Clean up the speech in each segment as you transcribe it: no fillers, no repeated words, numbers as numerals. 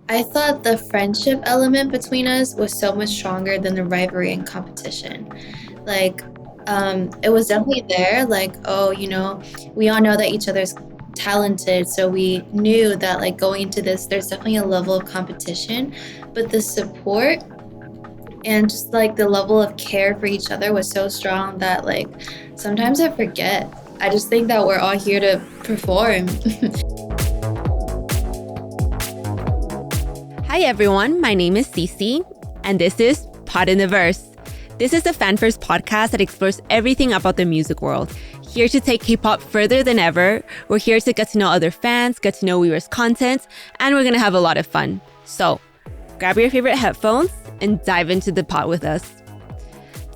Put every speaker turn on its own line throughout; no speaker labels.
I thought the friendship element between us was so much stronger than the rivalry and competition. Like, it was definitely there. Like, oh, we all know that each other's talented, so we knew that like going into this, there's definitely a level of competition, but the support and just like the level of care for each other was so strong that like sometimes I forget. I just think that we're all here to perform.
Hi everyone, my name is Cece, and this is Pod in the Verse. This is a fan-first podcast that explores everything about the music world. Here to take K-pop further than ever. We're here to get to know other fans, get to know Weverse content, and we're gonna have a lot of fun. So, grab your favorite headphones and dive into the pod with us.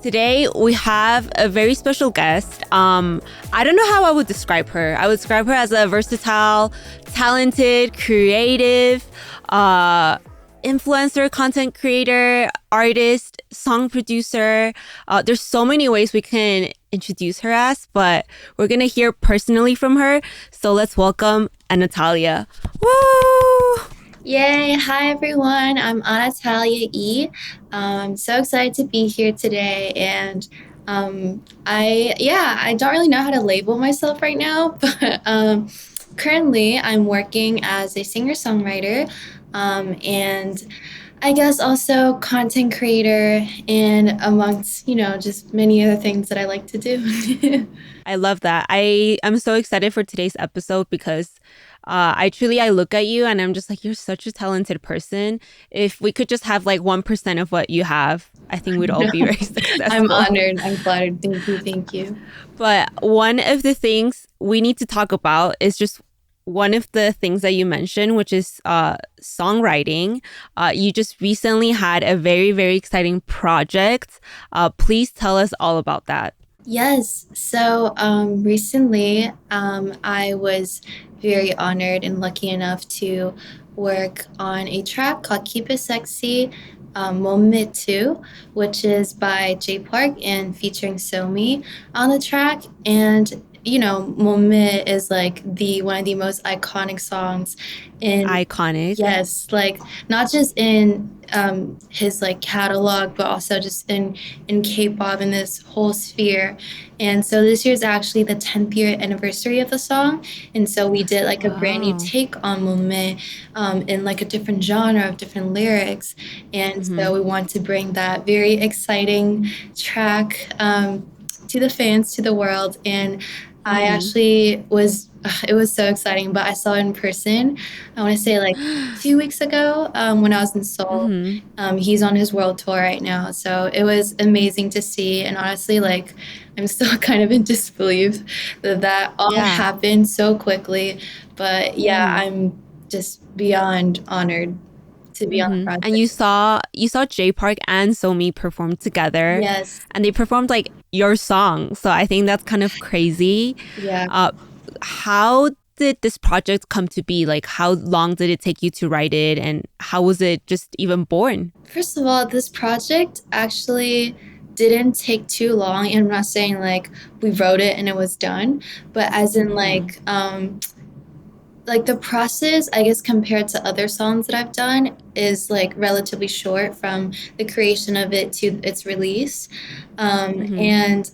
Today, we have a very special guest. I don't know how I would describe her. I would describe her as a versatile, talented, creative, influencer, content creator, artist, song producer. There's so many ways we can introduce her as, but we're going to hear personally from her. So let's welcome Annatalia. Woo!
Yay! Hi everyone. I'm Anatalia E. I'm so excited to be here today, and I don't really know how to label myself right now, but currently I'm working as a singer-songwriter, and I guess also content creator, and amongst just many other things that I like to do.
I love that. I'm so excited for today's episode because I look at you and I'm just like, you're such a talented person. If we could just have like 1% of what you have, I think we'd all be very successful.
I'm honored. I'm flattered. Thank you. Thank you.
But one of the things we need to talk about is just one of the things that you mentioned, which is songwriting. You just recently had a very, very exciting project. Please tell us all about that.
Yes. So recently, I was very honored and lucky enough to work on a track called Keep It Sexy, Moment 2, which is by J Park and featuring Somi on the track. And Moment is like the one of the most iconic songs in
Iconic.
yes, like not just in his like catalog, but also just in K-pop in this whole sphere. And so this year is actually the 10th year anniversary of the song, and so we did like a brand new
Wow.
take on Moment in like a different genre of different lyrics, and so we want to bring that very exciting track to the fans, to the world. And I actually it was so exciting, but I saw it in person. I want to say like 2 weeks ago when I was in Seoul. He's on his world tour right now. So it was amazing to see. And honestly, like, I'm still kind of in disbelief that all
Yeah.
happened so quickly. But yeah, I'm just beyond honored to be on the project.
And you saw J Park and Somi perform together.
Yes.
And they performed like your song. So I think that's kind of crazy.
Yeah.
How did this project come to be? Like, how long did it take you to write it? And how was it just even born?
First of all, this project actually didn't take too long. And I'm not saying like we wrote it and it was done, but as in like the process, I guess, compared to other songs that I've done is like relatively short from the creation of it to its release. And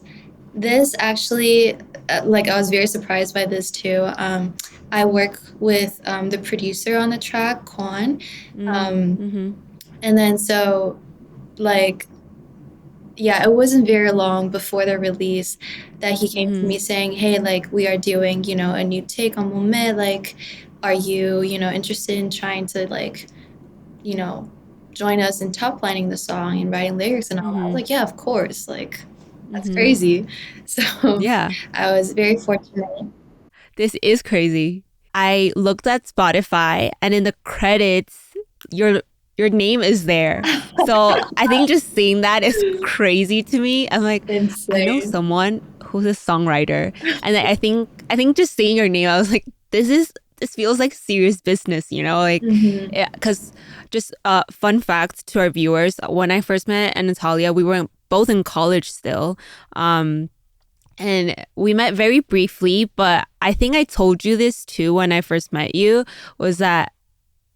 this actually, like, I was very surprised by this too. I work with the producer on the track, Kwon. And then so, like, yeah, it wasn't very long before the release that he came to me saying, hey, like, we are doing, a new take on Moment. Like, are you, interested in trying to, like, join us in top lining the song and writing lyrics and all that? I was like, yeah, of course. Like, that's crazy. So
Yeah.
I was very fortunate.
This is crazy. I looked at Spotify and in the credits, your name is there. So I think just seeing that is crazy to me. I'm like,
Insane.
I know someone who's a songwriter. And I think just seeing your name, I was like, this feels like serious business, like, because just fun fact to our viewers, when I first met Anatalia, we were both in college still. And we met very briefly, but I think I told you this too when I first met you, was that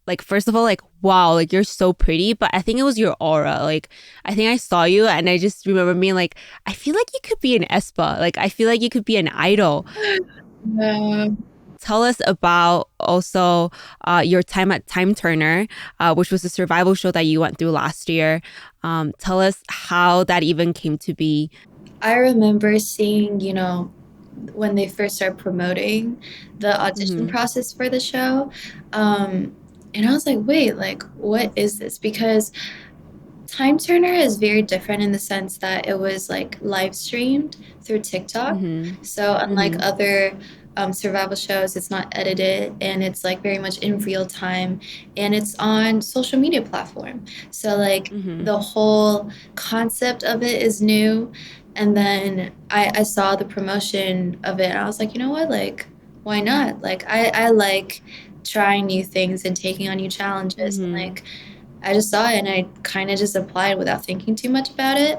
like, first of all, like, wow, like you're so pretty, but I think it was your aura. Like, I think I saw you and I just remember being like, I feel like you could be an Espa. Like, I feel like you could be an idol.
Yeah.
Tell us about also your time at Time Turner, which was a survival show that you went through last year. Tell us how that even came to be.
I remember seeing, when they first started promoting the audition
Mm-hmm.
process for the show. And I was like, wait, like, what is this? Because Time Turner is very different in the sense that it was like live streamed through TikTok.
Mm-hmm.
So unlike
Mm-hmm.
other survival shows, it's not edited and it's like very much in real time and it's on social media platform. So like
Mm-hmm.
the whole concept of it is new. And then I saw the promotion of it and I was like, you know what, like why not? Like I like trying new things and taking on new challenges and
Mm-hmm.
like I just saw it and I kind of just applied without thinking too much about it.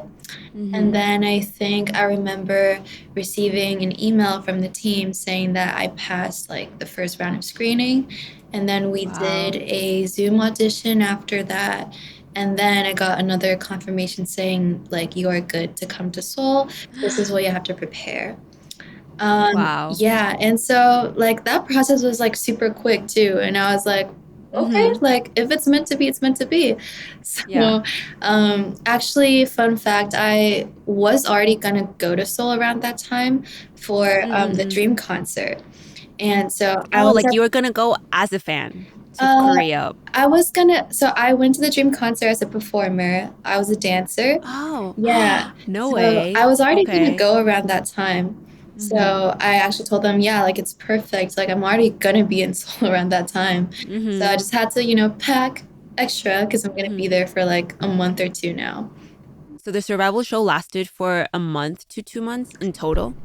And
Mm-hmm.
then I think I remember receiving an email from the team saying that I passed like the first round of screening. And then we did
Wow.
a Zoom audition after that. And then I got another confirmation saying, like, you are good to come to Seoul. This is what you have to prepare.
Wow.
Yeah, and so like that process was like super quick too, and I was like, okay,
Mm-hmm.
like if it's meant to be, it's meant to be.
Yeah.
So, actually, fun fact, I was already gonna go to Seoul around that time for the
Mm-mm-mm.
Dream concert, and so I
Oh,
was
like
at
you were gonna go as a fan to
uh,
Korea.
so I went to the Dream concert as a performer. I was a dancer.
Oh,
Yeah.
no
So I
way.
was already gonna
Okay.
go around that time.
Mm-hmm.
So I actually told them, yeah, like it's perfect. Like I'm already gonna be in Seoul around that time. So I
Mm-hmm.
just had to, pack extra because I'm gonna be
Mm-hmm.
there for like a month or two now.
So the survival show lasted for a month to 2 months in total.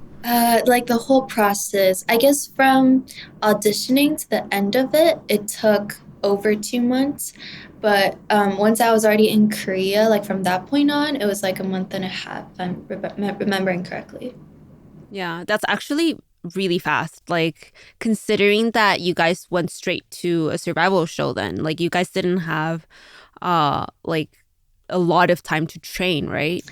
Like the whole process, I guess from auditioning to the end of it, it took over 2 months. But once I was already in Korea, like from that point on, it was like a month and a half, if I'm remembering correctly.
Yeah, that's actually really fast. Like considering that you guys went straight to a survival show then. Like you guys didn't have like a lot of time to train, right?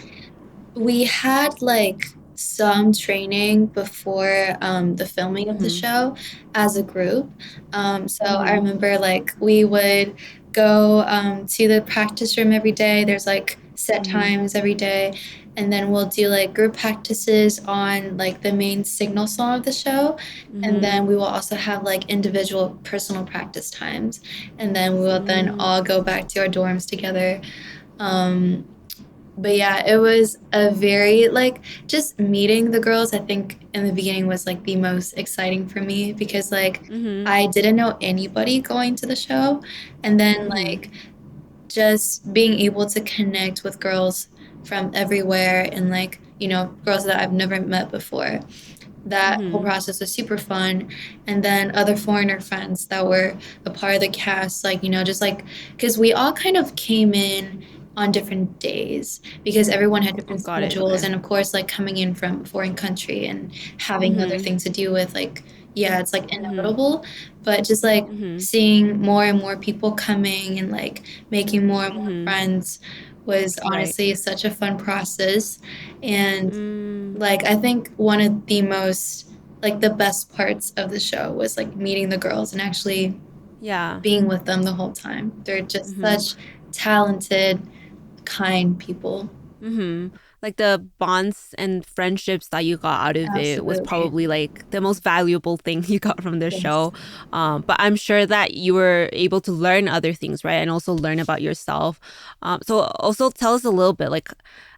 We had like some training before the filming of the
Mm-hmm.
show as a group. So I
Mm-hmm.
remember like we would go to the practice room every day. There's like set
Mm-hmm.
times every day. And then we'll do like group practices on like the main signal song of the show. And
Mm-hmm.
then we will also have like individual personal practice times. And then we will then
Mm,
all go back to our dorms together. Um, but yeah, it was a very like just meeting the girls, I think in the beginning was like the most exciting for me because like
mm-hmm.
I didn't know anybody going to the show. And then
Mm-hmm.
like just being able to connect with girls from everywhere and like, girls that I've never met before. That whole
Mm-hmm.
process was super fun. And then other foreigner friends that were a part of the cast, like, just like, because we all kind of came in on different days because everyone had
Oh,
different
got it.
schedules.
Okay.
And of course, like coming in from a foreign country and having other
Mm-hmm.
things to do with, like, yeah, it's like
Mm-hmm.
inevitable. But just like
Mm-hmm.
seeing more and more people coming and like making more and more
Mm-hmm.
friends was
Right.
honestly such a fun process. And
Mm,
like I think one of the most like the best parts of the show was like meeting the girls and actually
yeah.
being with them the whole time. They're just
Mm-hmm.
such talented, kind people.
Mm-hmm. Like the bonds and friendships that you got out of it was
Absolutely.
probably like the most valuable thing you got from the
Yes.
show. But I'm sure that you were able to learn other things, right? And also learn about yourself. So also tell us a little bit. Like,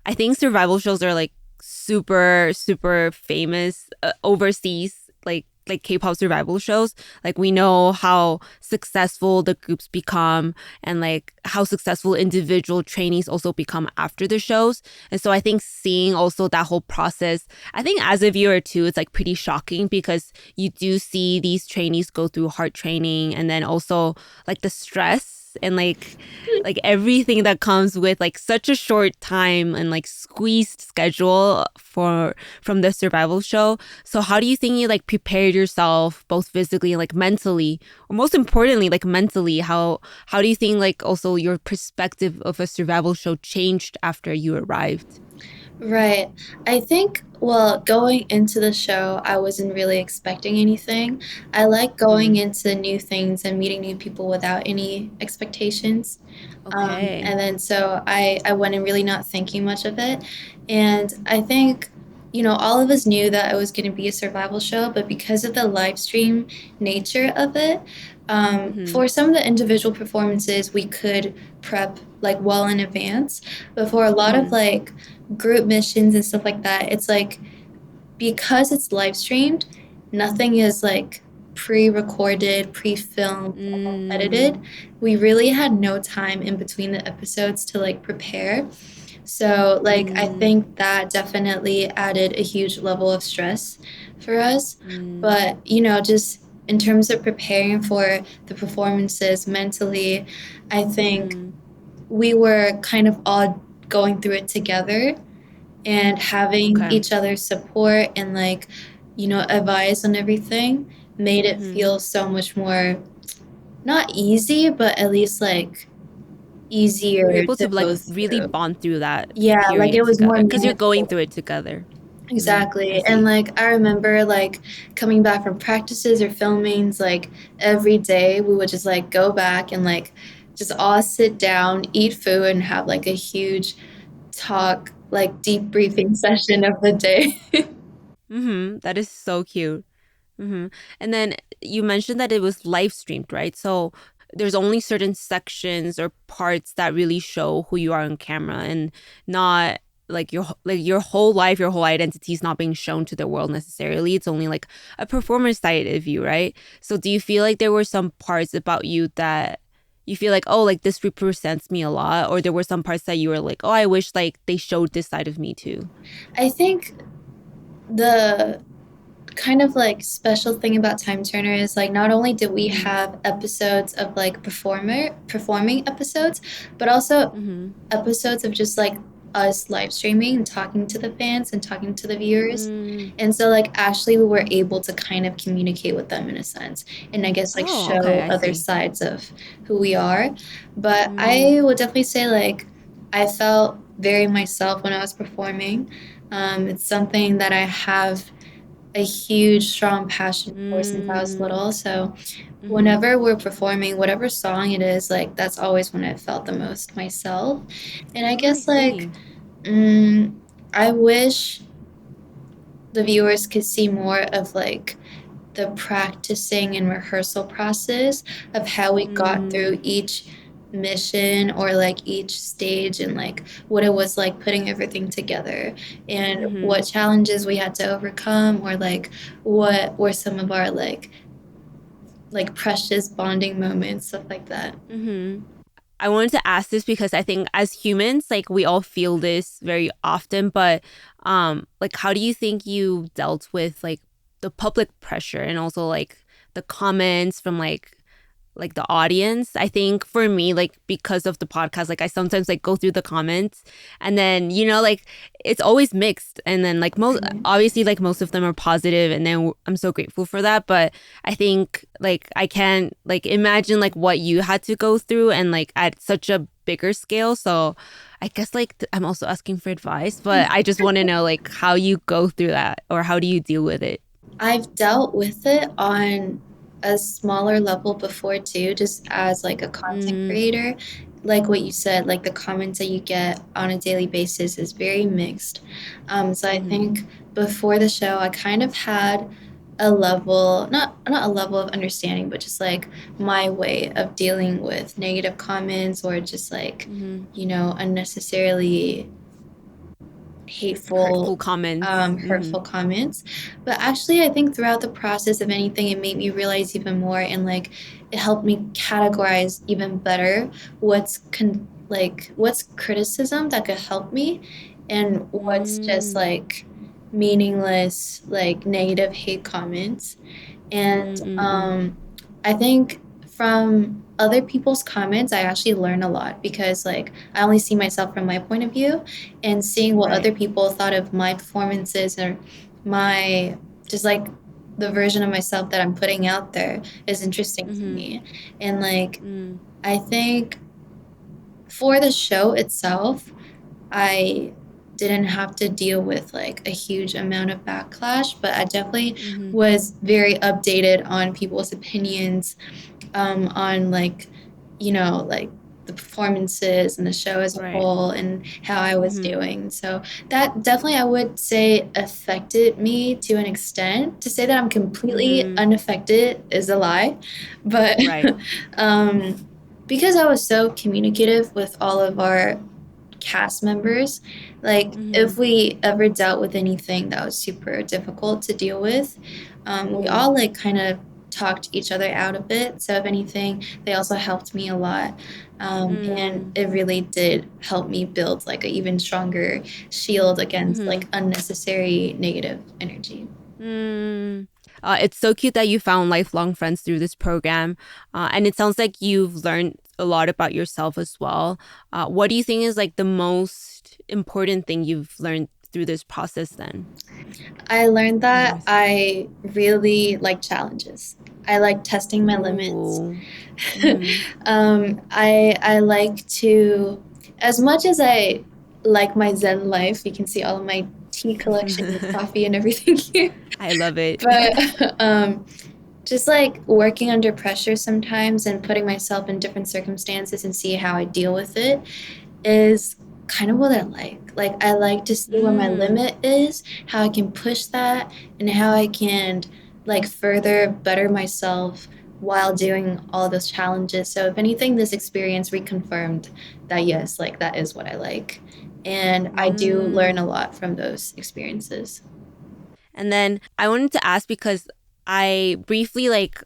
I think survival shows are like super, super famous overseas. Like K-pop survival shows. Like we know how successful the groups become and like how successful individual trainees also become after the shows. And so I think seeing also that whole process, I think as a viewer too, it's like pretty shocking because you do see these trainees go through hard training and then also like the stress and like like everything that comes with like such a short time and like squeezed schedule for from the survival show. So how do you think you like prepared yourself both physically and like mentally, or most importantly like mentally? How do you think like also your perspective of a survival show changed after you arrived?
Right. I think, well, going into the show, I wasn't really expecting anything. I like going
Mm-hmm.
into new things and meeting new people without any expectations.
Okay.
And then so I went in really not thinking much of it. And I think, all of us knew that it was going to be a survival show, but because of the live stream nature of it,
Mm-hmm.
for some of the individual performances, we could prep like well in advance. But for a lot of
Mm-hmm.
like group missions and stuff like that, it's like because it's live streamed, nothing is like pre-recorded, pre-filmed, edited.
Mm,
We really had no time in between the episodes to like prepare. So like I
mm,
think that definitely added a huge level of stress for us.
mm,
But just in terms of preparing for the performances mentally, I think
mm-hmm.
we were kind of all going through it together and having
Okay.
each other's support and like advice on everything made it
Mm-hmm.
feel so much more, not easy, but at least like
You're
easier
able
to
to like
go
really
through.
bond through that
Yeah, like it
period
was more
together because you're going
meaningful.
through it together. I
Exactly. And
see.
like I remember like coming back from practices or filmings, like every day we would just like go back and like just all sit down, eat food, and have like a huge talk, like deep briefing session of the day.
Mm-hmm. That is so cute. Mm-hmm. And then you mentioned that it was live streamed, right? So there's only certain sections or parts that really show who you are on camera, and not like your whole life, your whole identity is not being shown to the world necessarily. It's only like a performance side of you, right? So do you feel like there were some parts about you that you feel like, oh, like this represents me a lot, or there were some parts that you were like, oh, I wish like they showed this side of me too?
I think the kind of like special thing about Time Turner is like not only did we
Mm-hmm.
have episodes of like performing episodes, but also
Mm-hmm.
episodes of just like us live streaming and talking to the fans and talking to the viewers.
Mm.
And so like actually we were able to kind of communicate with them in a sense and I guess like
Oh, okay,
show
I
other
see.
sides of who we are. But
Mm.
I would definitely say like I felt very myself when I was performing. It's something that I have a huge, strong passion for since I was
Mm,
little. So
mm-hmm.
whenever we're performing, whatever song it is, like that's always when I felt the most myself. And I
Oh, I
guess like
see.
mm, I wish the viewers could see more of like the practicing and rehearsal process of how we got
Mm,
through each mission or like each stage and like what it was like putting everything together and
mm-hmm.
what challenges we had to overcome or like what were some of our like precious bonding moments, stuff like that.
Mm-hmm. I wanted to ask this because I think as humans, like we all feel this very often, but like how do you think you dealt with like the public pressure and also like the comments from like the audience? I think for me, like because of the podcast, like I sometimes like go through the comments and then, like it's always mixed. And then like most
Mhm.
obviously like most of them are positive and then I'm so grateful for that. But I think like I can't like imagine like what you had to go through and like at such a bigger scale. So I guess like I'm also asking for advice, but I just want to know like how you go through that or how do you deal with it?
I've dealt with it on a smaller level before too, just as like a content
Mm,
creator. Like what you said, like the comments that you get on a daily basis is very mixed. So I
mm-hmm,
think before the show, I kind of had a level, not a level of understanding, but just like my way of dealing with negative comments or just like,
mm-hmm.
unnecessarily hateful,
Hurtful comments. Mm-hmm.
hurtful comments. But actually, I think throughout the process of anything, it made me realize even more, and like it helped me categorize even better what's criticism that could help me, and what's just
Mm,
like meaningless, like negative hate comments. And
mm, mm, mm.
I think from other people's comments, I actually learn a lot because like I only see myself from my point of view, and seeing what
Right.
other people thought of my performances or my just like the version of myself that I'm putting out there is interesting to
Mm-hmm.
me. And like
Mm,
I think for the show itself, I didn't have to deal with like a huge amount of backlash, but I definitely
mm-hmm.
was very updated on people's opinions, on like, like the performances and the show as a
Right.
whole and how I was
Mm-hmm.
doing. So that definitely I would say affected me to an extent. To say that I'm completely
Mm-hmm.
unaffected is a lie, but
Right.
um, because I was so communicative with all of our cast members. Like,
Mm-hmm.
if we ever dealt with anything that was super difficult to deal with, we
Mm-hmm.
all like kind of talked each other out of it. So, if anything, they also helped me a lot. And
Mm,
it really did help me build like an even stronger shield against
mm-hmm.
like unnecessary negative energy.
Mm. It's so cute that you found lifelong friends through this program. And it sounds like you've learned a lot about yourself as well. What do you think is like the most important thing you've learned through this process then?
I learned that
Weverse.
I really like challenges. I like testing my limits.
Ooh. Mm-hmm.
I like to, as much as I like my Zen life, you can see all of my tea collection and coffee and everything here.
I love it.
But just like working under pressure sometimes and putting myself in different circumstances and see how I deal with it is kind of what I like. Like, I like to see where my
Mm,
limit is, how I can push that, and how I can like further better myself while doing all those challenges. So, if anything, this experience reconfirmed that yes, like that is what I like. And I do learn a
mm.
lot from those experiences.
And then I wanted to ask because I briefly like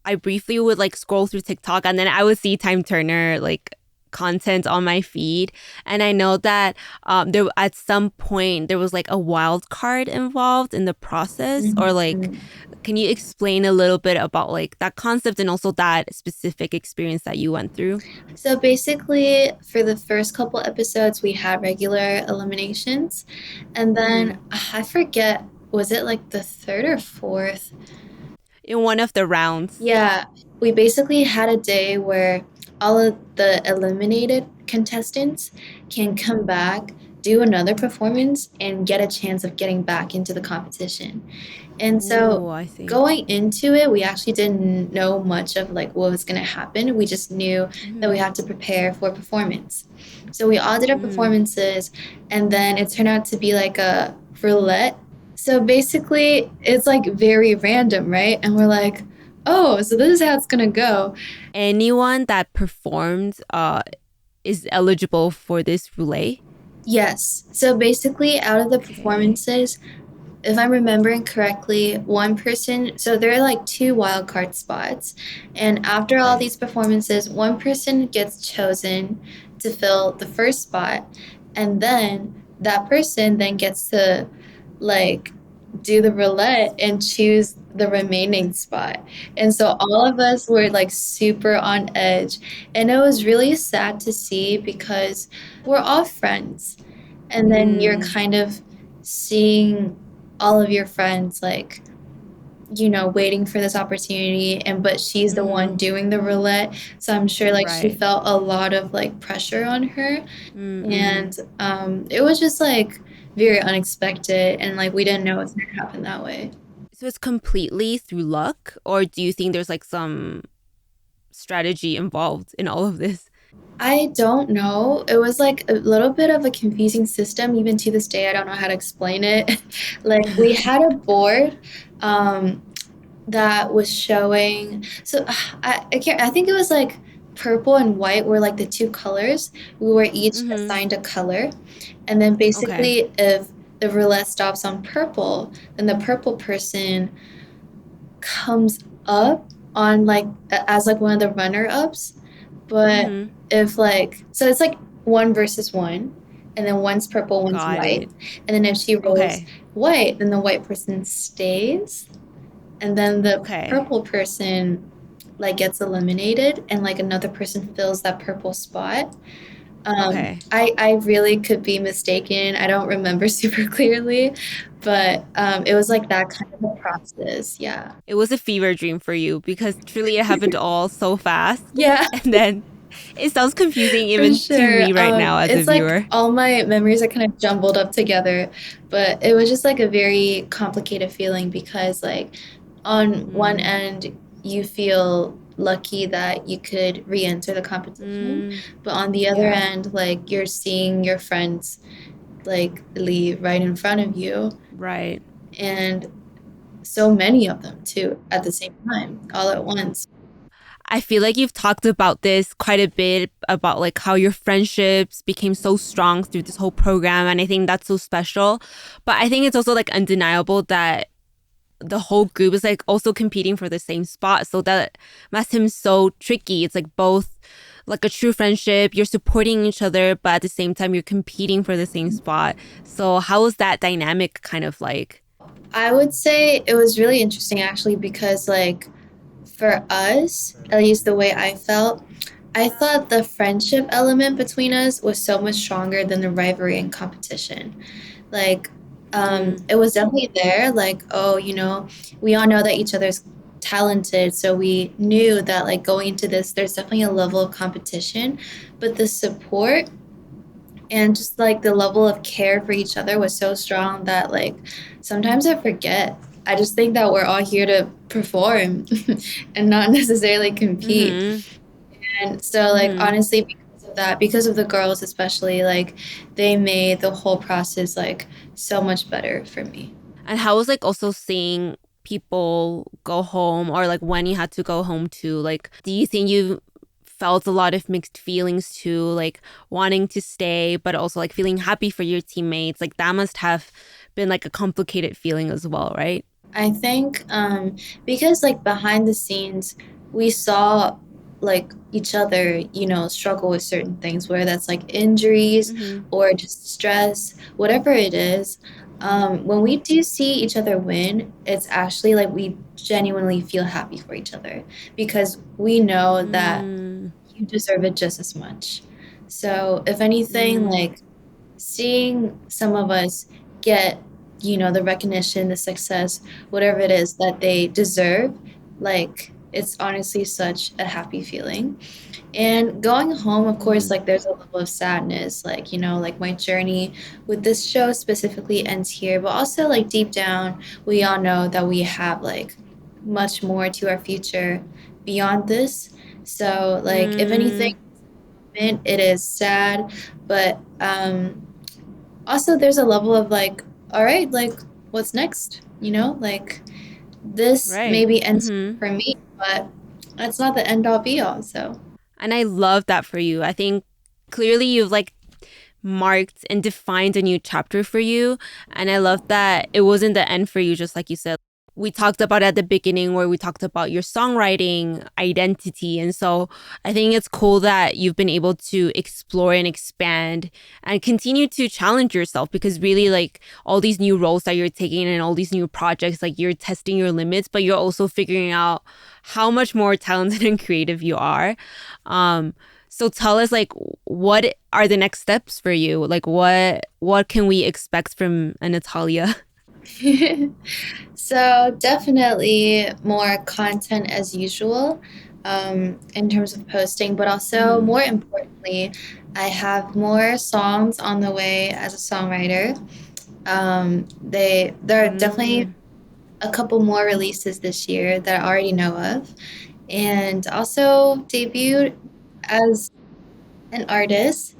I briefly would like scroll through TikTok and then I would see Time Turner like content on my feed, and I know that there at some point there was like a wild card involved in the process, or like
Mhm.
can you explain a little bit about like that concept and also that specific experience that you went through?
So basically, for the first couple episodes, we had regular eliminations. And then
Mm-hmm.
I forget, was it like the third or fourth?
In one of the rounds.
Yeah, we basically had a day where all of the eliminated contestants can come back, do another performance, and get a chance of getting back into the competition. And
Ooh,
so
I see.
going into it, we actually didn't know much of like what was going to happen. We just knew that we
Mm-hmm.
had to prepare for performance. So we all did our
Mm-hmm.
performances, and then it turned out to be like a roulette. So basically, it's like very random, right? And we're like, oh, so this is how it's going to go.
Anyone that performed is eligible for this relay.
Yes. So basically, out of the
Okay.
performances, if I'm remembering correctly, one person, so there are like two wildcard spots. And after all
Okay.
these performances, one person gets chosen to fill the first spot. And then that person then gets to like do the roulette and choose the remaining spot. And so all of us were like super on edge. And it was really sad to see because we're all friends. And then you're
Mm,
kind of seeing all of your friends like waiting for this opportunity, and but she's the one
mm-hmm.
doing the roulette, so I'm sure like she
Right.
felt a lot of like pressure on her.
Mm-mm.
And it was just like very unexpected, and like we didn't know it was going to happen that way.
So it's completely through luck, or do you think there's like some strategy involved in all of this?
I don't know, it was like a little bit of a confusing system. Even to this day, I don't know how to explain it. Like, we had a board um that was showing. So I can't. I think it was like purple and white were like the two colors. We were each
Mm-hmm.
assigned a color, and then
Okay.
basically, if the roulette stops on purple, then the purple person comes up on like as like one of the runner ups. But
Mm-hmm.
if like so, it's like one versus one. And then one's purple, one's
Got
white.
it.
And then if she rolls
Okay.
white, then the white person stays, and then the
Okay.
purple person like gets eliminated and like another person fills that purple spot.
Okay.
I really could be mistaken. I don't remember super clearly, but it was like that kind of a process. Yeah.
It was a fever dream for you because truly it happened all so fast.
Yeah,
And then it sounds confusing
for
even to
sure.
me right now as a
It's like
viewer.
all my memories are kind of jumbled up together, but it was just like a very complicated feeling because like on one
Mm,
end you feel lucky that you could re-enter the competition,
mm,
but on the other
yeah,
end, like you're seeing your friends like leave right in front of you,
right.
and so many of them too at the same time, all at once.
I feel like you've talked about this quite a bit about like how your friendships became so strong through this whole program. And I think that's so special. But I think it's also like undeniable that the whole group is like also competing for the same spot. So that must seem so tricky. It's like both like a true friendship, you're supporting each other, but at the same time you're competing for the same spot. So how is that dynamic kind of like?
I would say it was really interesting actually because like for us, at least the way I felt, I thought the friendship element between us was so much stronger than the rivalry and competition. Like,
Mm,
it was definitely there. Like, oh, we all know that each other's talented, so we knew that like going into this, there's definitely a level of competition, but the support and just like the level of care for each other was so strong that like sometimes I forget. I just think that we're all here to perform and not necessarily compete.
mm-hmm.
And so like
Mm-hmm.
honestly because of that, because of the girls especially, like they made the whole process like so much better for me.
And how was like also seeing people go home or like when you had to go home too? Like, do you think you felt a lot of mixed feelings too, like wanting to stay, but also like feeling happy for your teammates? Like, that must have been like a complicated feeling as well, right?
I think because like behind the scenes, we saw like each other, struggle with certain things, whether that's like injuries
Mm-hmm.
or just stress, whatever it is. When we do see each other win, it's actually like we genuinely feel happy for each other because we know that
Mm,
you deserve it just as much. So, if anything,
mm,
like seeing some of us get, the recognition, the success, whatever it is that they deserve, like it's honestly such a happy feeling. And going home, of course,
mm,
like there's a level of sadness, like, like my journey with this show specifically ends here, but also like deep down, we all know that we have like much more to our future beyond this. So, like, if anything,
mm.
it is sad, but also there's a level of like, all right, like what's next? Like this
Right.
maybe ends
Mm-hmm.
for me, but that's not the end all be all. So
And I love that for you. I think clearly you've like marked and defined a new chapter for you. And I love that it wasn't the end for you, just like you said. We talked about at the beginning where we talked about your songwriting identity. And so I think it's cool that you've been able to explore and expand and continue to challenge yourself because really like all these new roles that you're taking and all these new projects, like you're testing your limits, but you're also figuring out how much more talented and creative you are. Um, so tell us like what are the next steps for you? Like what can we expect from Anatalia?
so definitely more content as usual, in terms of posting, but also
Mm-hmm.
more importantly, I have more songs on the way as a songwriter. There are definitely
Mm,
a couple more releases this year that I already know of, and also debuted as an artist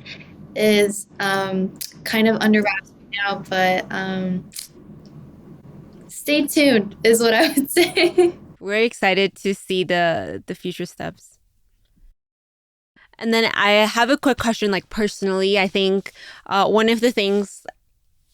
is kind of under wraps right now, but stay tuned is what I would say.
we're excited to see the future steps. And then I have a quick question like personally, I think one of the things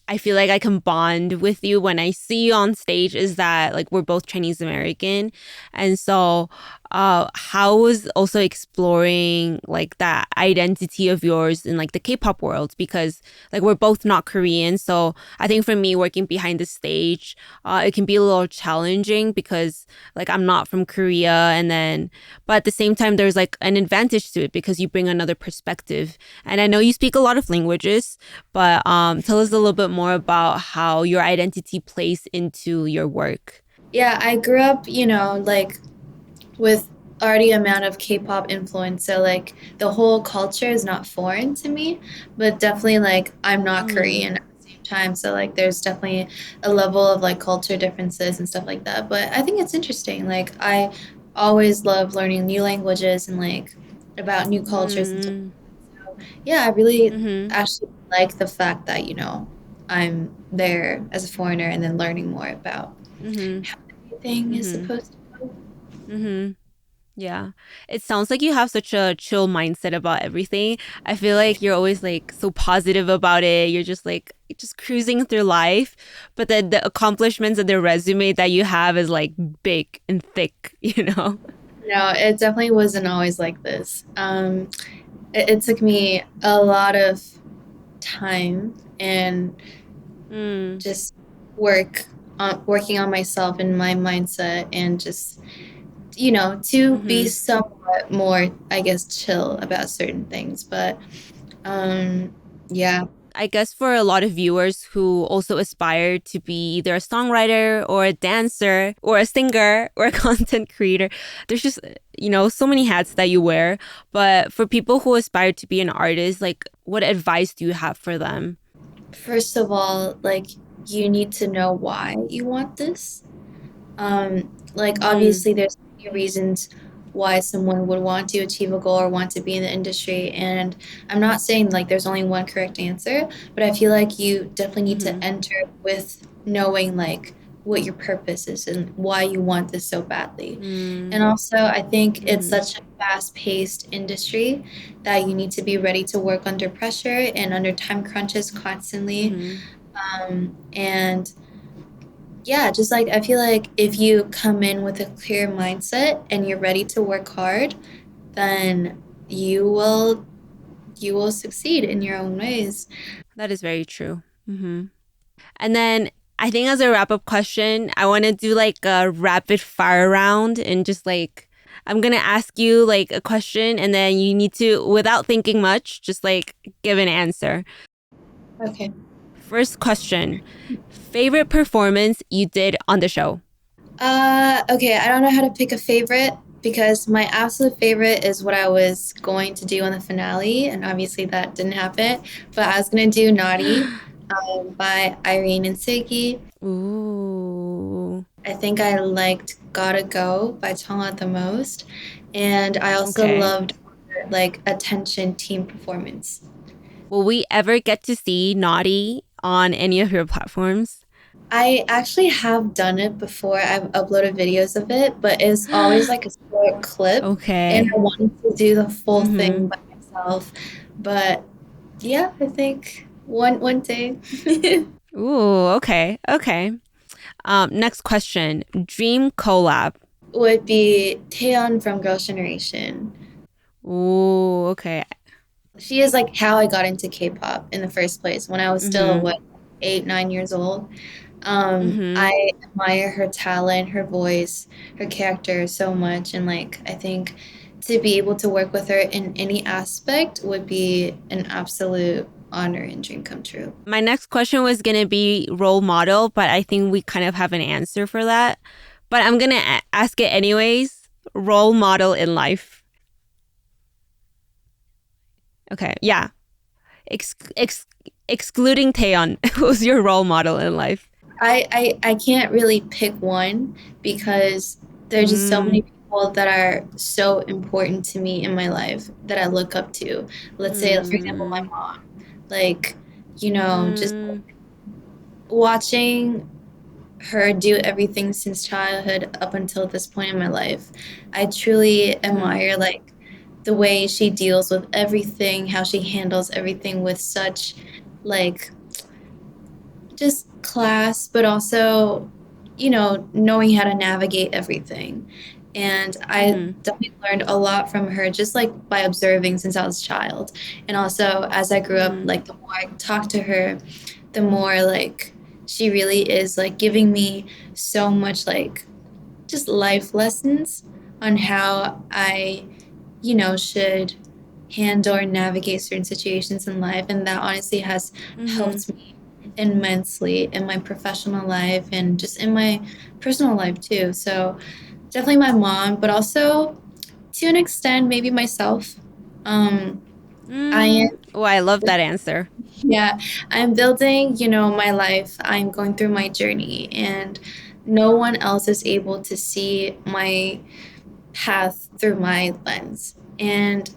I feel like I can bond with you when I see you on stage is that like we're both Chinese American. And so how was also exploring like that identity of yours in like the K-pop world? Because like we're both not Korean, so I think for me working behind the stage, it can be a little challenging because like I'm not from Korea, and then but at the same time there's like an advantage to it because you bring another perspective. And I know you speak a lot of languages, but tell us a little bit more about how your identity plays into your work.
Yeah, I grew up, like with already amount of K-pop influence, so like the whole culture is not foreign to me, but definitely like I'm not
Mm-hmm.
Korean at the same time, so like there's definitely a level of like culture differences and stuff like that. But I think it's interesting. Like I always love learning new languages and like about new cultures and stuff.
Mm-hmm.
So yeah, I really
Mm-hmm.
actually like the fact that, I'm there as a foreigner and then learning more about
Mm-hmm.
how everything is
Mm-hmm.
supposed to go.
Mm-hmm. Yeah. It sounds like you have such a chill mindset about everything. I feel like you're always like so positive about it. You're just like just cruising through life. But then the accomplishments and the resume that you have is like big and thick, you know?
No, it definitely wasn't always like this. It took me a lot of time and
Mm.
just working on myself and my mindset and just, to be
Mm-hmm.
somewhat more, I guess, chill about certain things. But um, yeah,
I guess for a lot of viewers who also aspire to be either a songwriter or a dancer or a singer or a content creator, there's just, so many hats that you wear. But for people who aspire to be an artist, like, what advice do you have for them?
first of all, like you need to know why you want this. Like
Mm,
obviously there's many reasons why someone would want to achieve a goal or want to be in the industry, and I'm not saying like there's only one correct answer, but I feel like you definitely need to
mm-hmm,
enter with knowing like what your purpose is and why you want this so badly. And
mm,
also I think it's
mm-hmm,
such a fast-paced industry that you need to be ready to work under pressure and under time crunches constantly.
mm-hmm.
And yeah, just like I feel like if you come in with a clear mindset and you're ready to work hard, then you will succeed in your own ways.
That is very true. Mm-hmm. And then I think as a wrap up question, I want to do like a rapid fire round and just like, I'm going to ask you like a question and then you need to, without thinking much, just like give an answer.
Okay.
First question, favorite performance you did on the show?
Okay, I don't know how to pick a favorite because my absolute favorite is what I was going to do on the finale, and obviously that didn't happen. But I was gonna do Naughty by Irene and Siggy.
Ooh,
I think I liked Gotta Go by Tonga the most. And I also
okay.
loved like Attention team performance.
Will we ever get to see Naughty on any of your platforms?
I actually have done it before. I've uploaded videos of it, but it's always like a short clip. And
Okay.
I wanted to do the full
Mm-hmm.
thing by myself. But yeah, I think one day.
Ooh, okay. Okay. Next question. Dream collab.
Would be Taeyeon from Girls' Generation.
Ooh, okay.
She is like how I got into K-pop in the first place when I was still,
Mm-hmm.
what, 8, 9 years old.
Mm-hmm.
I admire her talent, her voice, her character so much. And like, I think to be able to work with her in any aspect would be an absolute honor and dream come true.
My next question was gonna be role model, but I think we kind of have an answer for that. But I'm gonna ask it anyways. Role model in life. Okay. Yeah. Ex- ex- excluding Taeyeon, who's your role model in life?
I can't really pick one because there's just so
Mm,
many people that are so important to me in my life that I look up to. Let's say, for example, my
mm,
mom. Like, just
mm,
watching her do everything since childhood up until this point in my life. I truly
mm-hmm,
admire like the way she deals with everything, how she handles everything with such like just class, but also, knowing how to navigate everything. And I
Mm-hmm.
definitely learned a lot from her just like by observing since I was a child. And also as I grew up, like the more I talked to her, the more like she really is like giving me so much like just life lessons on how I, should handle or navigate certain situations in life. And that honestly has
Mm-hmm.
helped me immensely in my professional life and just in my personal life too. So definitely my mom, but also to an extent, maybe myself. Um, I am,
Oh, I love that answer.
yeah, I'm building, my life. I'm going through my journey, and no one else is able to see my path through my lens. And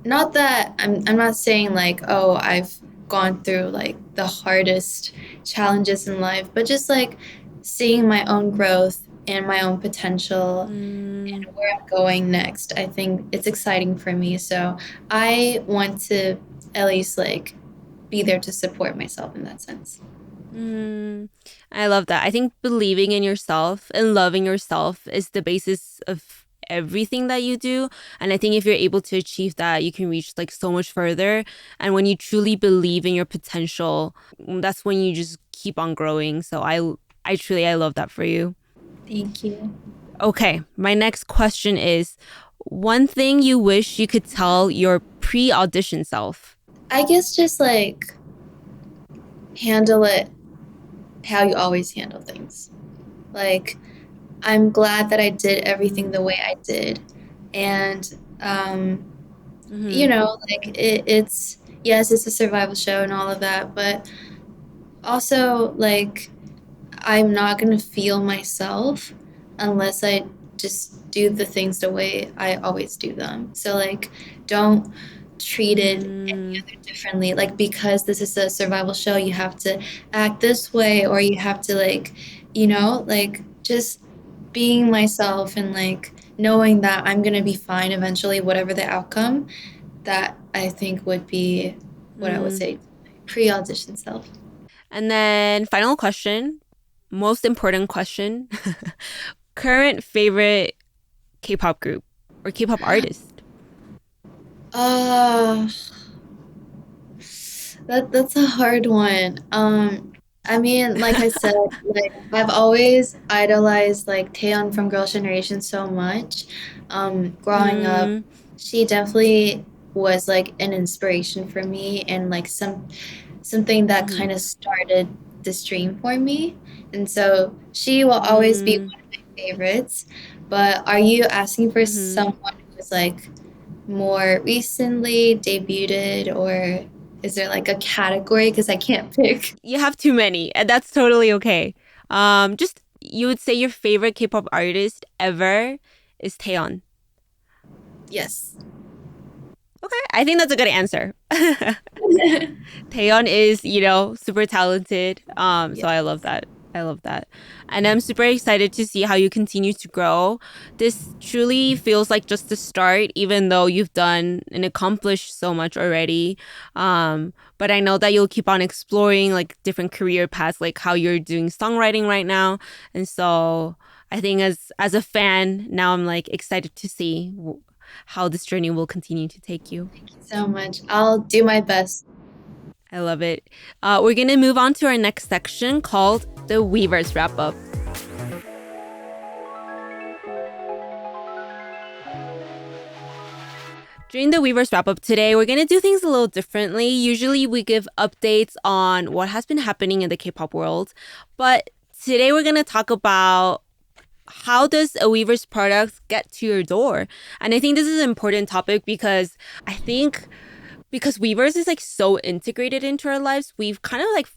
not that I'm not saying like, oh, I've gone through like the hardest challenges in life, but just like seeing my own growth and my own potential
Mm,
and where I'm going next. I think it's exciting for me. So I want to at least like be there to support myself in that sense.
mm, I love that. I think believing in yourself and loving yourself is the basis of everything that you do. And I think if you're able to achieve that, you can reach like so much further. And when you truly believe in your potential, that's when you just keep on growing. So I love that for you.
Thank you.
Okay, my next question is one thing you wish you could tell your pre-audition self.
I guess just like handle it how you always handle things. Like, I'm glad that I did everything the way I did. And,
Mm-hmm.
like it's, yes, it's a survival show and all of that, but also, like, I'm not going to feel myself unless I just do the things the way I always do them. So, like, don't treat it any
Mm,
other differently. Like, because this is a survival show, you have to act this way, or you have to, like, like just being myself and like knowing that I'm going to be fine eventually, whatever the outcome, that I think would be what I would
mm.
say pre audition self.
And then final question, most important question. Current favorite K-pop group or K-pop artist?
Uh, that's a hard one. I mean, like I said, like I've always idolized like Taeyeon from Girls' Generation so much. Growing up,
Mm,
she definitely was like an inspiration for me and like something that
mm-hmm,
kind of started this dream for me. And so she will always be
mm,
one of my favorites. But are you asking for
mm-hmm.
someone who's like more recently debuted, or is there like a category? Because I can't pick.
You have too many, and that's totally okay. Just you would say your favorite K-pop artist ever is Taeyeon.
Yes.
Okay, I think that's a good answer. Taeyeon is, super talented. So I love
Yes.
that. I love that. And I'm super excited to see how you continue to grow. This truly feels like just the start, even though you've done and accomplished so much already. But I know that you'll keep on exploring like different career paths, like how you're doing songwriting right now. And so I think as a fan, now I'm like excited to see how this journey will continue to take you.
Thank you so much. I'll do my best.
I love it. We're going to move on to our next section called the Weverse Wrap Up. During the Weverse Wrap Up today, we're going to do things a little differently. Usually, we give updates on what has been happening in the K pop world. But today, we're going to talk about how does a Weverse product get to your door? And I think this is an important topic because I think because Weverse is like so integrated into our lives, we've kind of like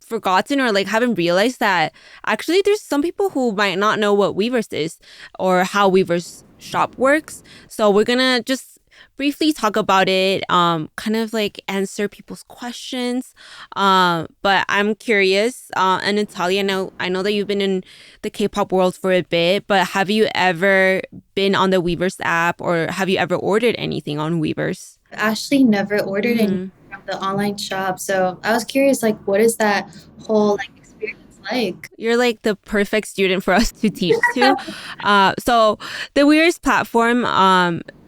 forgotten or like haven't realized that actually there's some people who might not know what Weverse is or how Weverse shop works. So we're gonna just briefly talk about it, kind of like answer people's questions. But I'm curious, and Natalia, I know that you've been in the K-pop world for a bit, but have you ever been on the Weverse app or have you ever ordered anything on Weverse?
I've actually never ordered anything
Mm-hmm.
from the online shop, so I was curious, like, what is that whole like experience like?
You're like the perfect student for us to teach to. So the Weverse platform,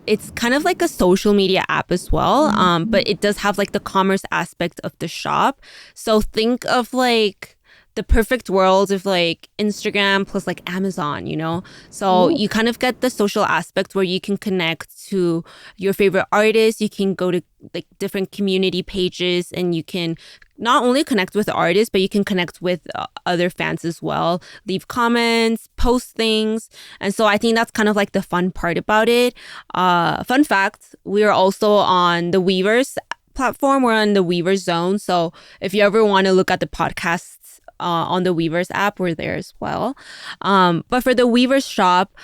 it's kind of like a social media app as well, but it does have like the commerce aspect of the shop. So think of like the perfect world of like Instagram plus like Amazon, you know? So
Ooh.
you kind of get the social aspect where you can connect to your favorite artists. You can go to like different community pages and you can not only connect with the artists, but you can connect with other fans as well, leave comments, post things. And so I think that's kind of like the fun part about it. Fun fact, we are also on the Weverse platform. We're on the Weverse zone. So if you ever want to look at the podcasts on the Weverse app, we're there as well. But for the Weverse shop,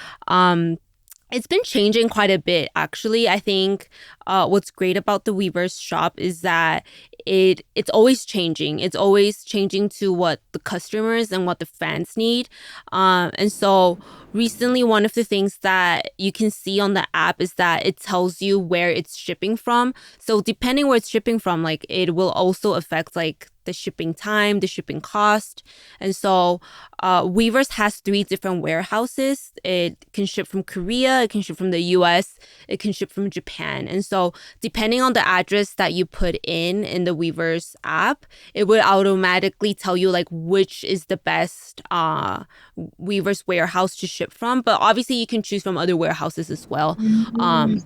it's been changing quite a bit, actually. I think what's great about the Weverse shop is that it's always changing. It's always changing to what the customers and what the fans need. And so recently, one of the things that you can see on the app is that it tells you where it's shipping from. So depending where it's shipping from, like it will also affect like the shipping time, the shipping cost. And so Weverse has 3 different warehouses. It can ship from Korea, it can ship from the US, it can ship from Japan. And so depending on the address that you put in the Weverse app, it would automatically tell you like which is the best Weverse warehouse to ship from. But obviously you can choose from other warehouses as well.
Mm.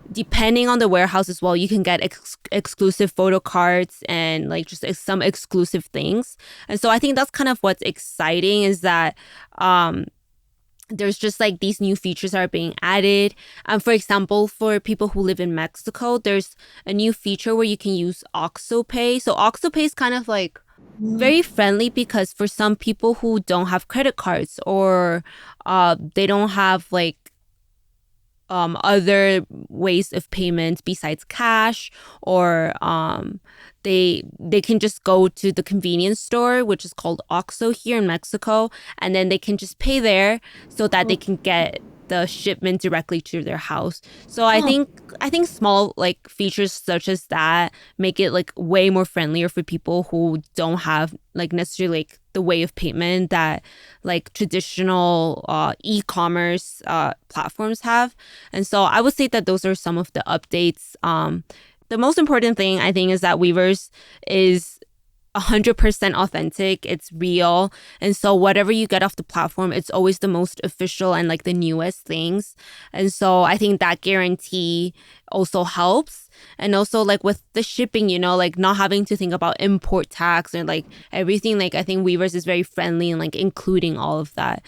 Depending on the warehouse as well, you can get exclusive photo cards and like just some exclusive things. And so I think that's kind of what's exciting is that there's just like these new features that are being added. For example, for people who live in Mexico, there's a new feature where you can use OXXO Pay. So OXXO Pay is kind of like very friendly because for some people who don't have credit cards or they don't have like other ways of payment besides cash, or they can just go to the convenience store, which is called OXXO here in Mexico, and then they can just pay there so that they can get the shipment directly to their house. So
Huh.
I think small like features such as that make it like way more friendlier for people who don't have like necessarily like the way of payment that like traditional e-commerce platforms have. And so I would say that those are some of the updates. The most important thing I think is that Weverse is 100% authentic. It's real. And so whatever you get off the platform, it's always the most official and like the newest things. And so I think that guarantee also helps. And also like with the shipping, you know, like not having to think about import tax and like everything. Like I think Weverse is very friendly and like including all of that.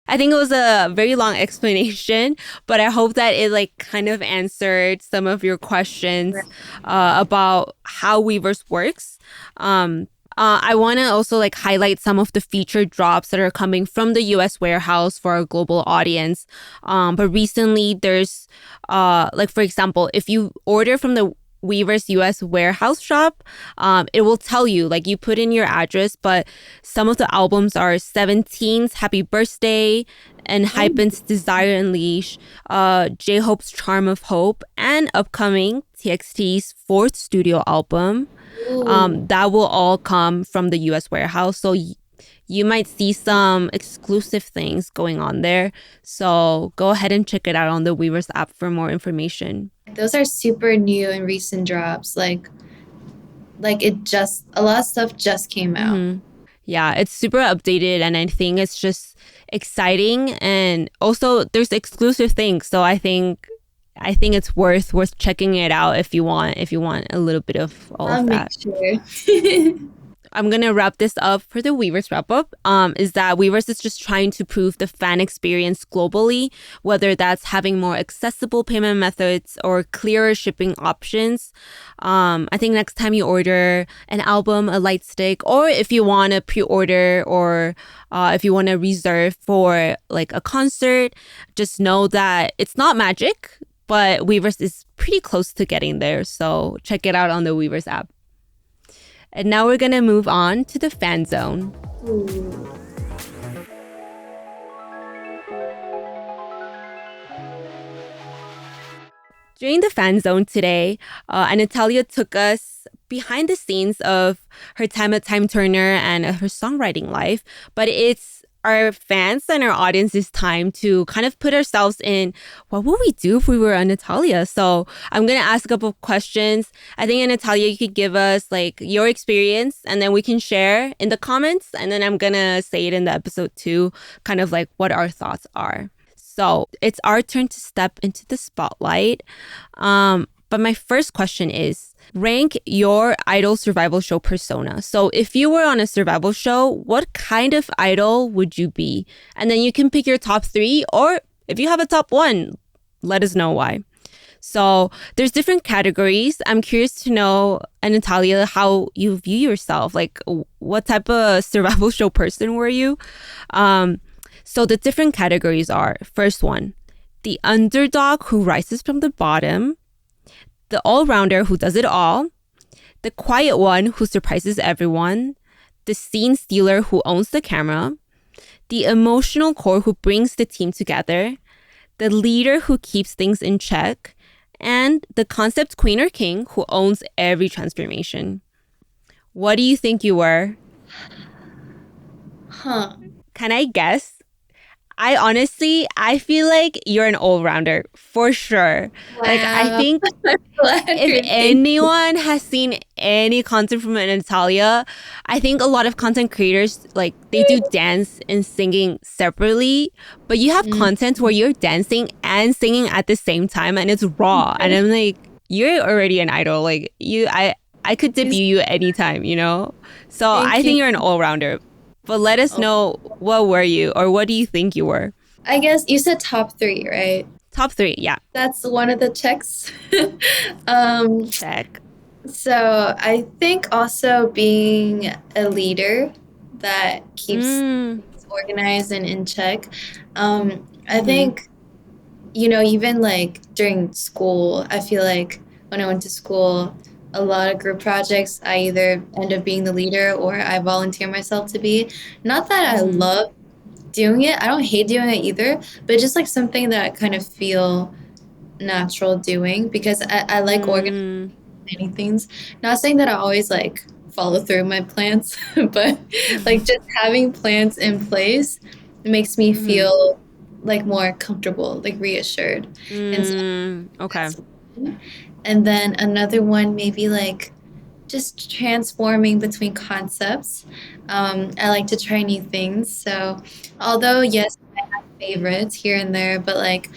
I think it was a very long explanation, but I hope that it like kind of answered some of your questions about how Weverse works. I want to also like highlight some of the featured drops that are coming from the US warehouse for our global audience. But recently there's like for example, if you order from the Weverse US warehouse shop, it will tell you like you put in your address, but some of the albums are 17's Happy Birthday and Hypen's Desire Unleash, J-Hope's Charm of Hope, and upcoming TXT's 4th studio album.
Ooh.
That will all come from the US warehouse. So you might see some exclusive things going on there. So go ahead and check it out on the Weverse app for more information.
Those are super new and recent drops. Like it just a lot of stuff just came out.
Yeah, it's super updated and I think it's just exciting, and also there's exclusive things. So I think it's worth checking it out if you want a little bit of all
I'll
of
make
that.
sure.
I'm gonna wrap this up for the Weverse wrap up. Is that Weverse is just trying to prove the fan experience globally, whether that's having more accessible payment methods or clearer shipping options. I think next time you order an album, a light stick, or if you want to pre-order or if you want to reserve for like a concert, just know that it's not magic, but Weverse is pretty close to getting there. So check it out on the Weverse app. And now we're going to move on to the fan zone.
Ooh.
During the fan zone today, Anatalia took us behind the scenes of her time at Time Turner and her songwriting life, but it's our fans and our audience's time to kind of put ourselves in what would we do if we were Annatalia? So I'm going to ask a couple of questions. I think Annatalia, you could give us like your experience and then we can share in the comments. And then I'm going to say it in the episode too, kind of like what our thoughts are. So it's our turn to step into the spotlight. But my first question is, rank your idol survival show persona. So if you were on a survival show, what kind of idol would you be? And then you can pick your top 3, or if you have a top 1, let us know why. So there's different categories. I'm curious to know, Anatalia, how you view yourself. Like, what type of survival show person were you? So the different categories are, first one, the underdog who rises from the bottom, the all-rounder who does it all, the quiet one who surprises everyone, the scene stealer who owns the camera, the emotional core who brings the team together, the leader who keeps things in check, and the concept queen or king who owns every transformation. What do you think you were? Can I guess? I feel like you're an all-rounder for sure.
Wow.
Like, I think if anyone has seen any content from Anatalia, I think a lot of content creators, like, they do dance and singing separately, but you have content where you're dancing and singing at the same time and it's raw. And I'm like, you're already an idol. Like, I could debut you anytime, you know? So I think you're an all-rounder. But let us know, what were you, or what do you think you were?
I guess you said top 3, right?
Top 3, yeah.
That's one of the checks.
Check.
So I think also being a leader that keeps things organized and in check. I think, you know, even like during school, I feel like when I went to school, a lot of group projects, I either end up being the leader or I volunteer myself to be. Not that I love doing it. I don't hate doing it either, but just like something that I kind of feel natural doing because I like organizing things. Not saying that I always like follow through my plans, but like just having plans in place makes me feel like more comfortable, like reassured. And so
Okay.
and then another one, maybe like just transforming between concepts. I like to try new things. So although, yes, I have favorites here and there, but like,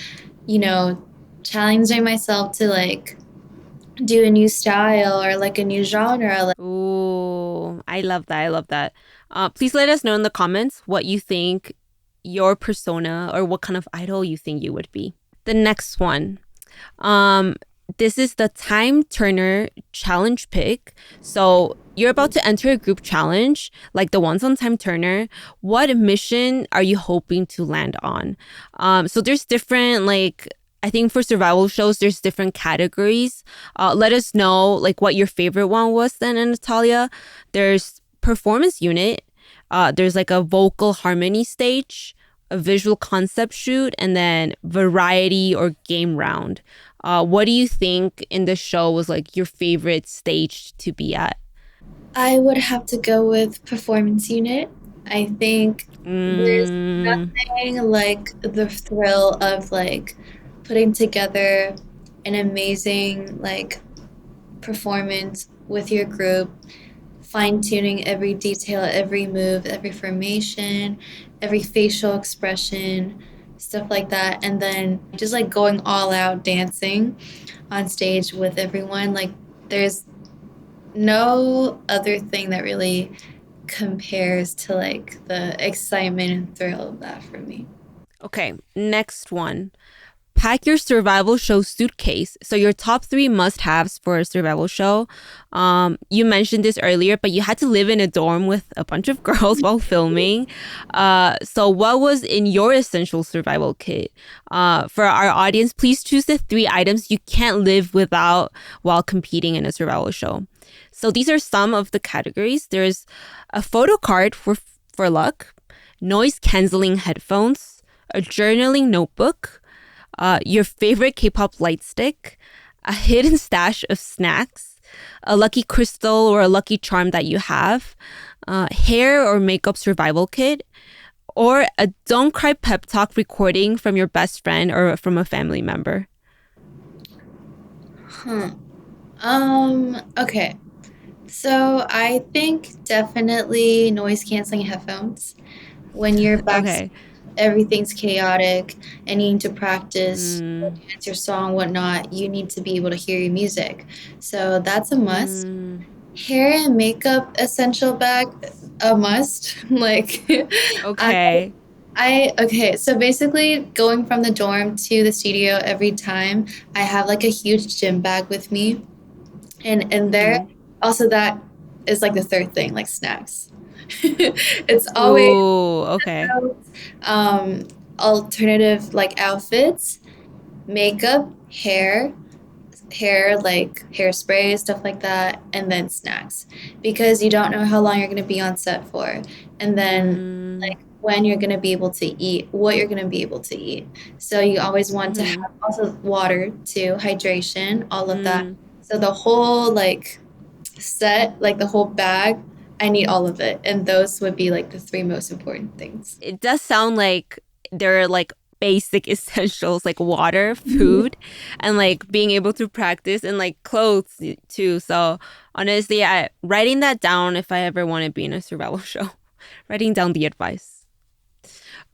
you know, challenging myself to like do a new style or like a new genre. Like,
Ooh, I love that. I love that. Please let us know in the comments what you think your persona or what kind of idol you think you would be. The next one. This is the Time Turner challenge pick. So you're about to enter a group challenge like the ones on Time Turner. What mission are you hoping to land on? So there's different, like, I think for survival shows, there's different categories. Let us know like what your favorite one was then, Anatalia. There's performance unit. There's like a vocal harmony stage, a visual concept shoot, and then variety or game round. What do you think in the show was like your favorite stage to be at?
I would have to go with performance unit. I think there's nothing like the thrill of like putting together an amazing like performance with your group, fine-tuning every detail, every move, every formation, every facial expression, stuff like that, and then just like going all out dancing on stage with everyone. Like there's no other thing that really compares to like the excitement and thrill of that for me.
Okay, next one. Pack your survival show suitcase. So your top 3 must-haves for a survival show. You mentioned this earlier, but you had to live in a dorm with a bunch of girls while filming. So what was in your essential survival kit? For our audience, please choose the 3 items you can't live without while competing in a survival show. So these are some of the categories. There's a photo card for luck, noise-canceling headphones, a journaling notebook, your favorite K-pop light stick, a hidden stash of snacks, a lucky crystal or a lucky charm that you have, hair or makeup survival kit, or a don't cry pep talk recording from your best friend or from a family member?
Huh. Okay. So I think definitely noise canceling headphones. When you're backstage,
Okay.
everything's chaotic and you need to practice or
Mm,
dance your song, whatnot. You need to be able to hear your music. So that's a must.
mm,
Hair and makeup essential bag, a must. Like, I
okay.
okay, so basically going from the dorm to the studio every time, I have like a huge gym bag with me. And there
Mm-hmm.
also that is like the third thing, like snacks. It's always
Ooh, okay.
um alternative like outfits, makeup, hair like hairspray, stuff like that, and then snacks because you don't know how long you're going to be on set for, and then
Mm,
like when you're going to be able to eat, what you're going to be able to eat. So you always want to
mm-hmm.
have also water too, hydration, all of that.
Mm.
So the whole like set, like the whole bag, I need all of it, and those would be like the three most important things.
It does sound like there are like basic essentials like water, food, and like being able to practice and like clothes too. So honestly, I writing that down if I ever want to be in a survival show. Writing down the advice.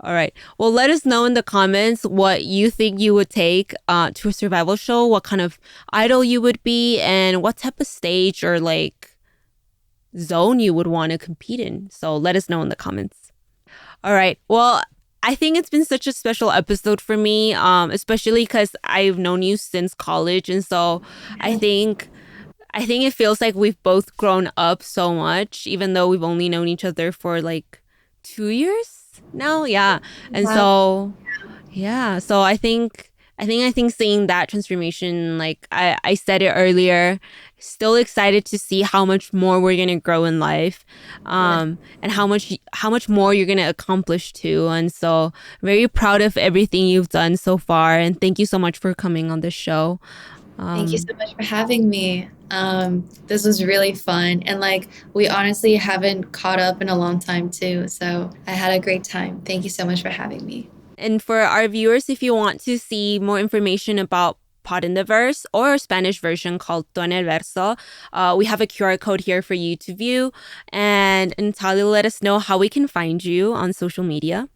All right. Well, let us know in the comments what you think you would take to a survival show, what kind of idol you would be, and what type of stage or like zone you would want to compete in. So let us know in the comments. All right. Well, I think it's been such a special episode for me, especially because I've known you since college, and so I think I think it feels like we've both grown up so much, even though we've only known each other for like 2 years now. Yeah, and
Wow.
so yeah, so I think seeing that transformation, like I said it earlier, still excited to see how much more we're gonna grow in life,
Yes.
and how much more you're gonna accomplish too. And so very proud of everything you've done so far, and thank you so much for coming on the show.
Thank you
Um,
so much for having me. This was really fun. And like, we honestly haven't caught up in a long time too. So I had a great time. Thank you so much for having me.
And for our viewers, if you want to see more information about Pod in the Verse or our Spanish version called Ton el Verso, we have a QR code here for you to view. And Natalia, let us know how we can find you on social media.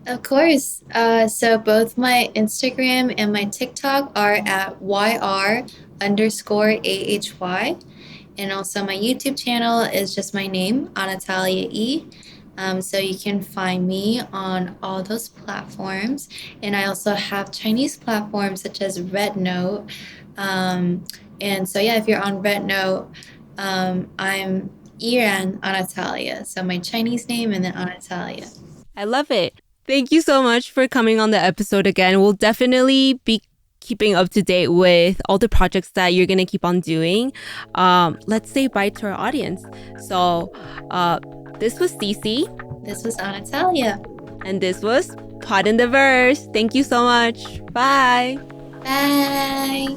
Of course. So both my Instagram and my TikTok are at YR_AHY. And also my YouTube channel is just my name, Anatalia E. So you can find me on all those platforms. And I also have Chinese platforms such as Red Note. Um, and so, yeah, if you're on Red Note, I'm Iran Anatalia. So my Chinese name and then Anatalia.
I love it. Thank you so much for coming on the episode again. We'll definitely be keeping up to date with all the projects that you're going to keep on doing. Let's say bye to our audience. So, this was Cece.
This was Anatalia.
And this was Pod in the Verse. Thank you so much. Bye.
Bye.